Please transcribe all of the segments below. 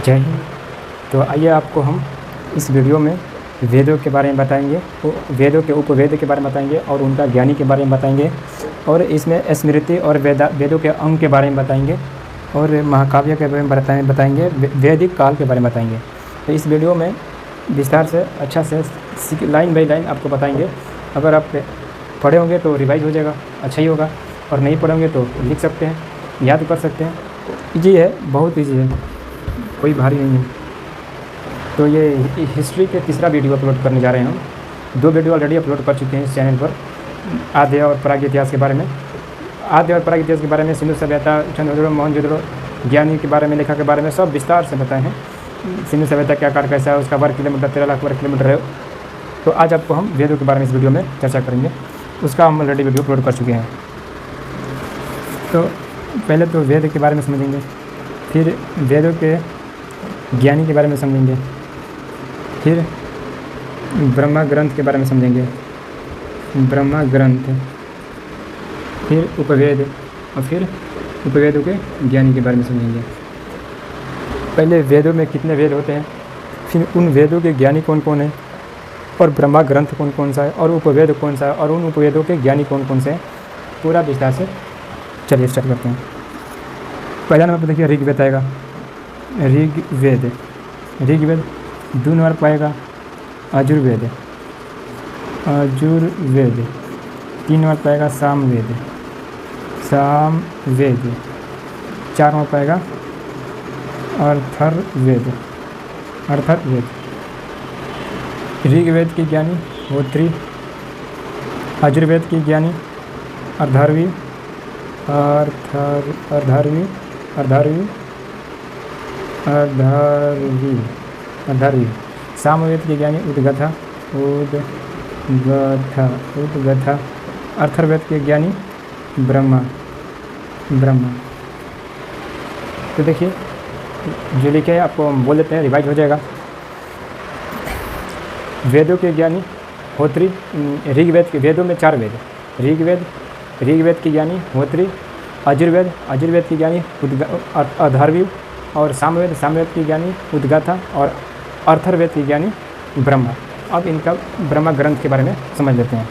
जय हिंद। तो आइए आपको हम इस वीडियो में वेदों के बारे में बताएंगे, वेदों के उपवेद के बारे में बताएंगे और उनका ज्ञानी के बारे में बताएंगे, और इसमें स्मृति और वेदों के अंग के बारे में बताएंगे, और महाकाव्य के बारे में बताएंगे, वैदिक काल के बारे में बताएंगे। तो इस वीडियो में विस्तार से अच्छा से लाइन बाई लाइन आपको बताएंगे। अगर आप पढ़े होंगे तो रिवाइज हो जाएगा, अच्छा ही होगा, और नहीं पढ़े होंगे तो लिख सकते हैं, याद कर सकते हैं। ईजी है, बहुत ईजी है, कोई भारी नहीं है। तो ये हिस्ट्री के तीसरा वीडियो अपलोड करने जा रहे हैं हम। 2 वीडियो ऑलरेडी अपलोड कर चुके हैं इस चैनल पर, आर्य और प्राग इतिहास के बारे में। आर्य और प्राग इतिहास के बारे में, सिंधु सभ्यता, चंद्रगुप्त मोहनजोदड़ो, ज्ञानी के बारे में, लेखा के बारे में सब विस्तार से बताए हैं। सिंधु सभ्यता क्या आकार कैसा है, उसका वर्ग किलोमीटर 13 लाख वर्ग किलोमीटर है। तो आज आपको हम वेदों के बारे में इस वीडियो में चर्चा करेंगे, उसका हम ऑलरेडी वीडियो अपलोड कर चुके हैं। तो पहले तो वेद के बारे में समझेंगे, फिर वेदों के ज्ञानी के बारे में समझेंगे, फिर ब्रह्मा ग्रंथ के बारे में समझेंगे, ब्रह्मा ग्रंथ, फिर उपवेद, और फिर उपवेदों के ज्ञानी के बारे में समझेंगे। पहले वेदों में कितने वेद होते हैं, फिर उन वेदों के ज्ञानी कौन कौन है, और ब्रह्मा ग्रंथ कौन कौन सा है, और उपवेद कौन सा है, और उन उपवेदों के ज्ञानी कौन कौन से हैं, पूरा विस्तार से चलिए स्टार्ट करते हैं। पहला नंबर पर देखिए ऋग्वेद आएगा, ऋग्वेद, ऋग्वेद। 2 नंबर पर आएगा यजुर्वेद, यजुर्वेद। 3 नंबर पर आएगा सामवेद, सामवेद। 4 नंबर पर आएगा अथर्ववेद, अथर्ववेद। ऋग्वेद की ज्ञानी होत्री, यजुर्वेद की ज्ञानी अर्धारवी, अर्धारवी, अर्धारवी, अर्धारवी, अर्धारवी। सामवेद के ज्ञानी उद्गथा, उद्गथा, उद्गथा। अथर्ववेद के ज्ञानी ब्रह्मा, ब्रह्मा। तो देखिए जो लिखे हैं आपको हम बोल देते हैं, रिवाइज हो जाएगा। वेदों के ज्ञानी होत्री, ऋग्वेद के, वेदों में 4 वेद, ऋग्वेद, ऋग्वेद की ज्ञानी होत्री, यजुर्वेद, यजुर्वेद की ज्ञानी अथर्ववी, और सामवेद, सामवेद की ज्ञानी उद्गाथा, और अथर्ववेद की ज्ञानी ब्रह्मा। अब इनका ब्रह्मा ग्रंथ के बारे में समझ लेते हैं।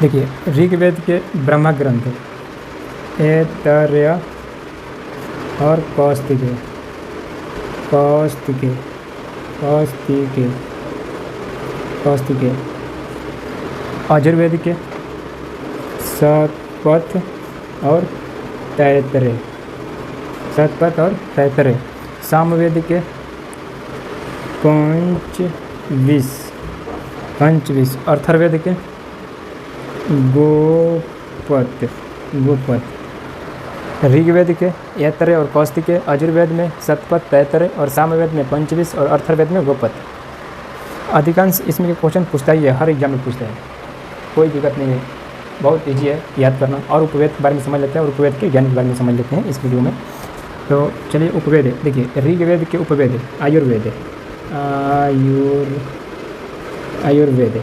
देखिए ऋग्वेद के ब्रह्मा ग्रंथ ऐतरेय और कौस्तिके, कौस्तिके, कौस्तिके, कौस्तिके। यजुर्वेद के शतपथ और तैतरेय, शतपथ और तैतरेय। सामवेद के पंचविश, पंचविश। अथर्ववेद के गोपत, गोपत। ऋग्वेद के ऐतरेय और कौस्तिके, यजुर्वेद में शतपथ, तैतरेय, और सामवेद में पंचविश, और अथर्ववेद में गोपत। अधिकांश इसमें क्वेश्चन पूछता ही है, हर एग्जाम में पूछता है, कोई दिक्कत नहीं है, बहुत ईजी है याद करना। और उपवेद के बारे में समझ लेते हैं, और उपवेद के ज्ञान के बारे में समझ लेते हैं इस वीडियो में। तो चलिए उपवेद देखिए, ऋग्वेद के उपवेद आयुर्वेद, आयुर्वेद।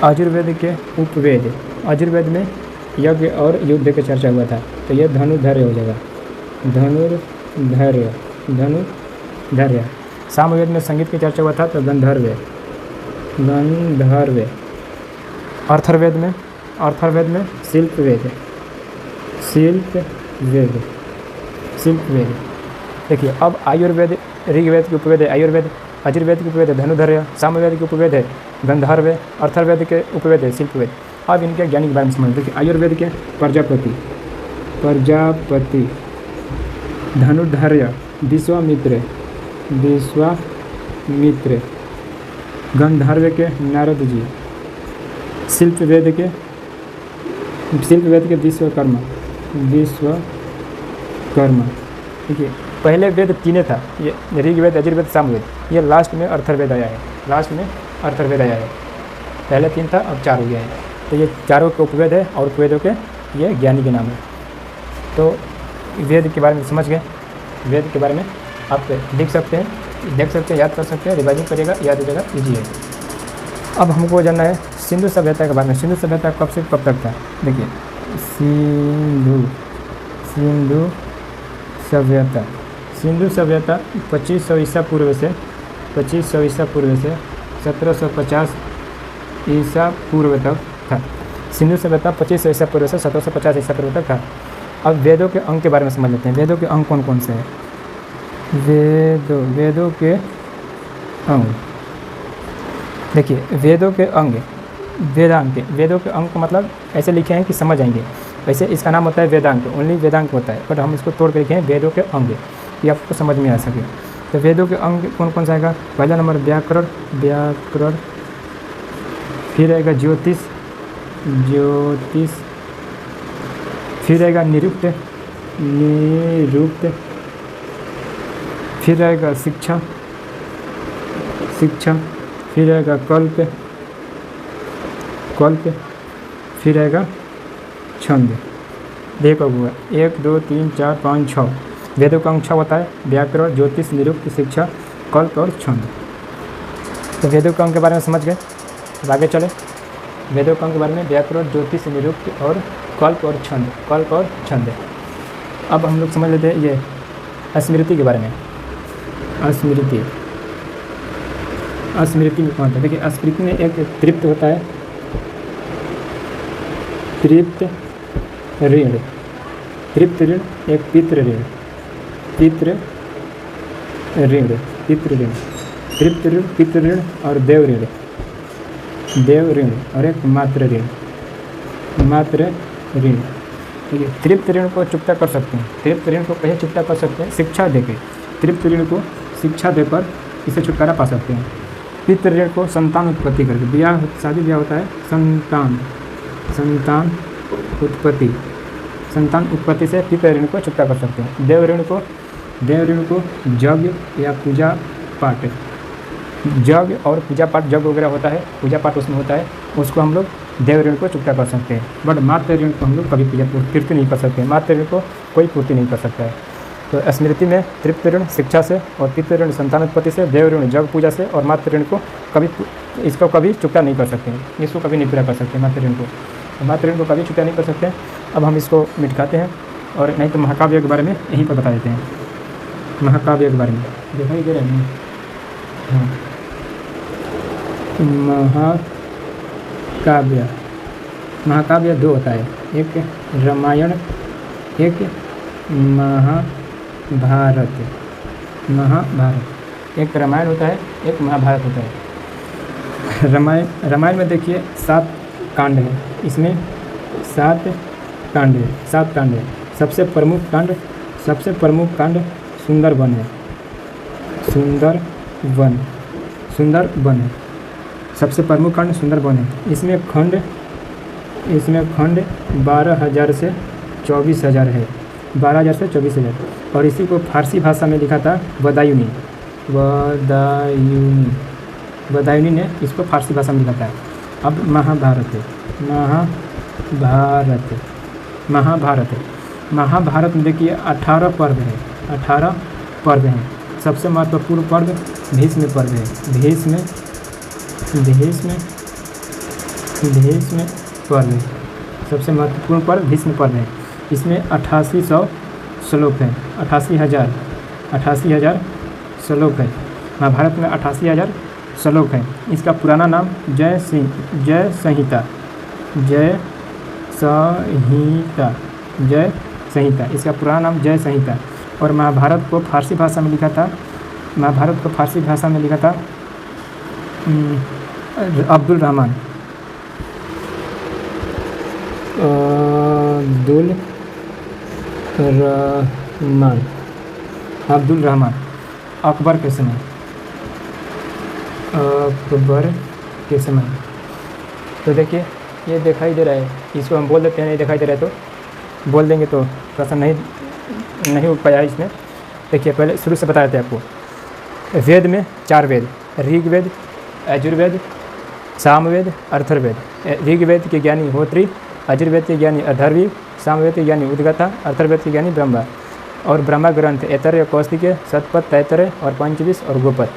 यजुर्वेद के उपवेद, यजुर्वेद में यज्ञ और युद्ध की चर्चा हुआ था, तो ये धनुर्धर्य हो जाएगा, धनुर्धर्य, धनुर्धर्य। सामवेद में संगीत की चर्चा हुआ था, तो गंधर्व, गंधर्व। अथर्ववेद में, अथर्ववेद में शिल्पवेद, शिल्पवेद, शिल्पवेद। देखिए अब आयुर्वेद, ऋग्वेद के उपवेद है आयुर्वेद, यजुर्वेद के उपवेद है धनुर्धर्य, सामवेद के उपवेद है गंधर्व, अथर्ववेद के उपवेद है शिल्पवेद। अब इनके ज्ञानी के बारे में समझ। देखिए आयुर्वेद के प्रजापति, प्रजापति। धनुर्धर्य विश्वामित्र, विश्वामित्र। गंधर्व के नारद जी। शिल्पवेद के, शिल्पवेद के विश्वकर्मा, विश्वकर्मा। देखिए पहले वेद 3 था, ये ऋग्वेद, यजुर्वेद, सामवेद। ये लास्ट में अथर्ववेद आया है, लास्ट में अथर्ववेद आया है। पहले 3 था, अब 4 हो गया है। तो ये चारों के उपवेद है, और उपवेदों के ये ज्ञानी के नाम है। तो वेद के बारे में समझ गए। वेद के बारे में आप लिख सकते हैं, देख सकते हैं, याद कर सकते हैं, रिवाइजिंग करिएगा, याद हो जाएगा, ईजी है। अब हमको जानना है सिंधु सभ्यता के बारे में। सिंधु सभ्यता कब से कब तक था? देखिए सिंधु, सिंधु सभ्यता, सिंधु सभ्यता 2500 ईसा पूर्व से 2500 ईसा पूर्व से 1750 ईसा पूर्व तक था। सिंधु सभ्यता 2500 ईसा पूर्व से 1750 ईसा पूर्व तक था। अब वेदों के अंग के बारे में समझ लेते हैं। वेदों के अंग कौन कौन से हैं? वेदों के अंग, देखिए वेदों के अंग, वेदांग। वेदों के अंग को मतलब ऐसे लिखे हैं कि समझ आएंगे। वैसे इसका नाम होता है वेदांग, ओनली वेदांग होता है, बट हम इसको तोड़ के लिखे हैं वेदों के अंग कि आपको समझ में आ सके। तो वेदों के अंग कौन कौन सा आएगा? पहला नंबर व्याकरण, फिर आएगा ज्योतिष, फिर आएगा निरुक्त, फिर आएगा शिक्षा, फिर आएगा कल्प, फिर आएगा छंद। देखो हुआ 1 2 3 4 5 6 वेदों का अंग 6 होता है। व्याकरण, ज्योतिष, निरुक्त, शिक्षा, कल्प और छंद। तो वेदों का अंग के बारे में समझ गए। अब आगे चले। वेदों का अंग के बारे में व्याकरण, ज्योतिष, निरुक्त और कल्प और छंद। अब हम लोग समझ लेते हैं ये स्मृति के बारे में। स्मृति में कौन था? देखिए स्मृति में एक तृप्त होता है, तृप्त ऋण, एक पितृ ऋण, पितृ ऋण और देव ऋण और एक मातृ ऋण। ठीक है, तृप्त ऋण को चुकता कर सकते हैं। तृप्त ऋण को कैसे चुकता कर सकते हैं? शिक्षा देकर। तृप्त ऋण को शिक्षा देकर इसे छुटकारा पा सकते हैं। पितृ ऋण को संतान उत्पत्ति करके, शादी ब्याह होता है, संतान उत्पत्ति से पितृ ऋण को चुकता कर सकते हैं। देव ऋण को यज्ञ या पूजा पाठ, यज्ञ और पूजा पाठ, यज्ञ वगैरह होता है, पूजा पाठ उसमें होता है, उसको हम लोग देव ऋण को चुकता कर सकते हैं। बट मातृ ऋण को हम लोग कभी पूर्ति नहीं कर सकते। मातृ ऋण को कोई पूर्ति नहीं कर सकता है। तो स्मृति में तृप्त ऋण शिक्षा से, और पितृ ऋण संतान उत्पत्ति से, देव ऋण यज्ञ पूजा से, और मातृ ऋण को कभी चुकता नहीं कर सकते। इसको कभी नहीं पूरा कर सकते मातृ ऋण को। मातृ ऋण को कभी चुकता नहीं कर सकते। अब हम इसको मिटाते हैं, और नहीं तो महाकाव्य के बारे में यहीं पर बता देते हैं। महाकाव्य के बारे में दिखाई दे रहे हैं। हाँ, महाकाव्य 2 होता है, एक रामायण, एक महाभारत। एक रामायण होता है, एक महाभारत होता है। रामायण में देखिए 7 कांड है, इसमें 7 कांड है। सबसे प्रमुख कांड सुंदरवन है। सबसे प्रमुख कांड सुंदरवन है। इसमें खंड 12,000 से 24,000 है, 12,000 से 24,000। और इसी को फारसी भाषा में लिखा था बदायूनी ने इसको फारसी भाषा में लिखा था। अब महाभारत में देखिए 18 पर्व हैं। सबसे महत्वपूर्ण पर्व भीष्म पर्व है। भीष्म पर्व है। सबसे महत्वपूर्ण पर्व भीष्म पर्व है। इसमें 8800 श्लोक है, 88,000 श्लोक है। महाभारत में 88,000 श्लोक है। इसका पुराना नाम जय संहिता। इसका पुराना नाम जय संहिता। और महाभारत को फारसी भाषा में लिखा था अब्दुल रहमान अकबर के समय। तो देखिए ये दिखाई दे रहा है, इसको हम बोल देते हैं, नहीं दिखाई दे रहा है तो बोल देंगे तो प्रश्न नहीं उठ पाया इसमें। देखिए पहले शुरू से बता देते हैं आपको। वेद में 4 वेद, ऋग्वेद, यजुर्वेद, सामवेद, अथर्ववेद। ऋग्वेद के ज्ञानी होत्री, यजुर्वेद के ज्ञानी अथर्वी, सामवेद के ज्ञानी उद्गाता, अथर्ववेद के ज्ञानी ब्रह्मा। और ब्रह्मा ग्रंथ ऐतरेय, कौशिक, शतपथ, तैतरेय और पंचविश और गोपद।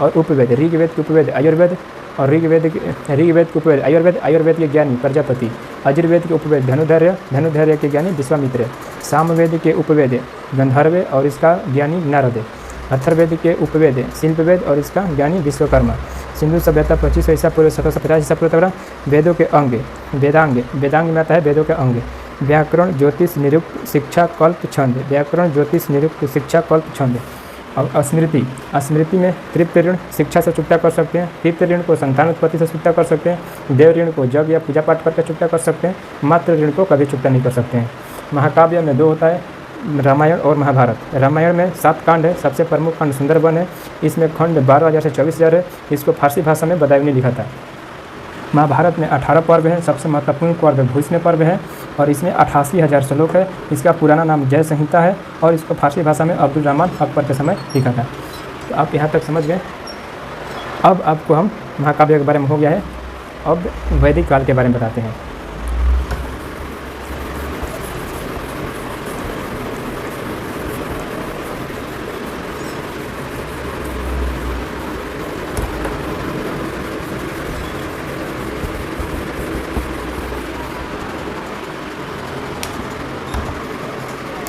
और उपवेद, ऋग्वेद के उपवेद अयुर्वेद, और ऋग्वेद के उपवेद आयुर्वेद के ज्ञानी प्रजापति, यजुर्वेद के उपवेद धनुर्धर्य के ज्ञानी विश्वामित्र, सामवेद के उपवेद गंधर्व और इसका ज्ञानी नारद, अथर्ववेद के उपवेद शिल्पवेद और इसका ज्ञानी विश्वकर्मा, सिंधु सभ्यता 2500 ईसा पूर्व 1750 ईसा पूर्व तक, वेदों के अंग वेदांग में आता है वेदों के अंग, व्याकरण ज्योतिष निरुक्त शिक्षा कल्प छंद, और स्मृति में तृप्त ऋण शिक्षा से चुकता कर सकते हैं, तृप्त ऋण को संतान उत्पत्ति से चुकता कर सकते हैं, देव ऋण को यज्ञ या पूजा पाठ करके चुकता कर सकते हैं, मात्र ऋण को कभी चुकता नहीं कर सकते हैं। महाकाव्य में 2 होता है, रामायण और महाभारत। रामायण में 7 कांड है, सबसे प्रमुख खंड सुंदरबन है, इसमें खंड 12,000 से 24,000 है, इसको फारसी भाषा में बदायूं ने लिखा था। महाभारत में 18 पर्व हैं, सबसे महत्वपूर्ण पर्व भूषण पर्व है और इसमें 88,000 श्लोक है। इसका पुराना नाम जय संहिता है और इसको फारसी भाषा में अब्दुल रहमान अकबर के समय लिखा था। तो आप यहाँ तक समझ गए। अब आपको हम महाकाव्य के बारे में हो गया है, अब वैदिक काल के बारे में बताते हैं।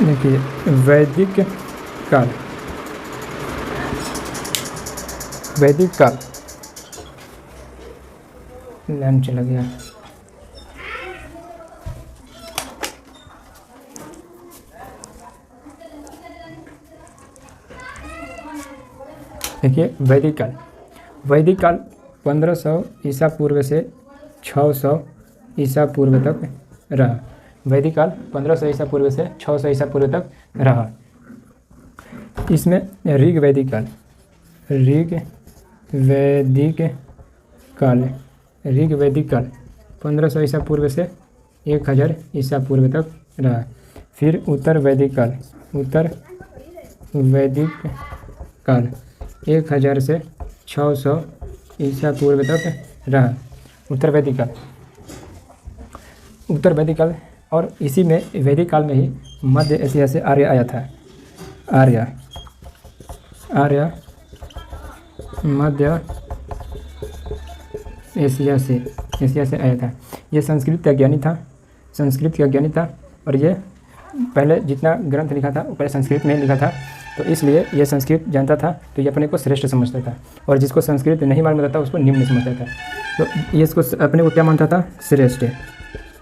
देखिए वैदिक काल लाइन चला गया। देखिए वैदिक काल 1500 ईसा पूर्व से 600 ईसा पूर्व तक रहा। वैदिक काल 1500 ईसा पूर्व से 600 ईसा पूर्व तक रहा। इसमें ऋग्वैदिक काल 1500 ईसा पूर्व से 1000 ईसा पूर्व तक रहा। फिर उत्तर वैदिक काल 1000 से 600 ईसा पूर्व तक रहा। उत्तर वैदिक काल और इसी में वैदिक काल में ही मध्य एशिया से आर्य आया था। आर्य मध्य एशिया से आया था। ये संस्कृत का ज्ञानी था और ये पहले जितना ग्रंथ लिखा था वो पहले संस्कृत में लिखा था, तो इसलिए ये संस्कृत जानता था, तो ये अपने को श्रेष्ठ समझता था, और जिसको संस्कृत नहीं मालूम था उसको निम्न समझता था। तो ये इसको अपने को क्या मानता था?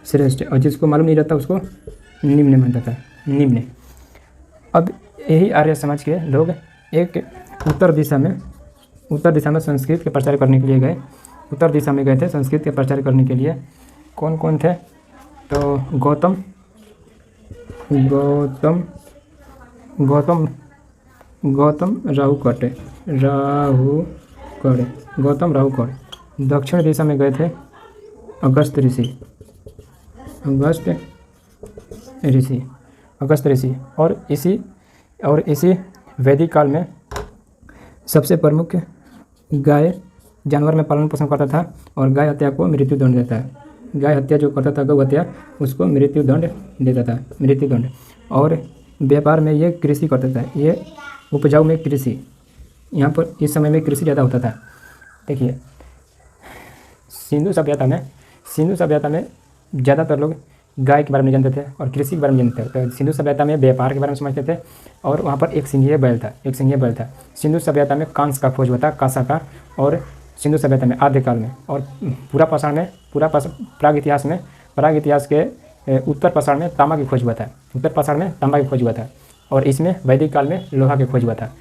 श्रेष्ठ, और जिसको मालूम नहीं रहता उसको निम्न मानता था, निम्न। अब यही आर्य समाज के लोग एक उत्तर दिशा में संस्कृत के प्रचार करने के लिए गए। उत्तर दिशा में गए थे संस्कृत के प्रचार करने के लिए। कौन कौन थे? तो गौतम राहुकड़। दक्षिण दिशा में गए थे अगस्त ऋषि। और इसी वैदिक काल में सबसे प्रमुख गाय जानवर में पालन पोषण करता था और गाय हत्या को मृत्यु दंड देता है। गाय हत्या जो करता था, गौ हत्या, उसको मृत्यु दंड देता था। और व्यापार में ये कृषि करता था, ये उपजाऊ में कृषि, यहाँ पर इस समय में कृषि ज़्यादा होता था। देखिए सिंधु सभ्यता में ज़्यादातर लोग गाय के बारे में जानते थे और कृषि के बारे में जानते थे। तो सिंधु सभ्यता में व्यापार के बारे में समझते थे और वहाँ पर एक सिंघीय बैल था। सिंधु सभ्यता में कांस का खोज हुआ था, कांसा का। और सिंधु सभ्यता में आद्यकाल में और पूरा प्राग इतिहास के उत्तर पाषाण में तांबा की खोज हुआ था। और इसमें वैदिक काल में लोहा की खोज हुआ था।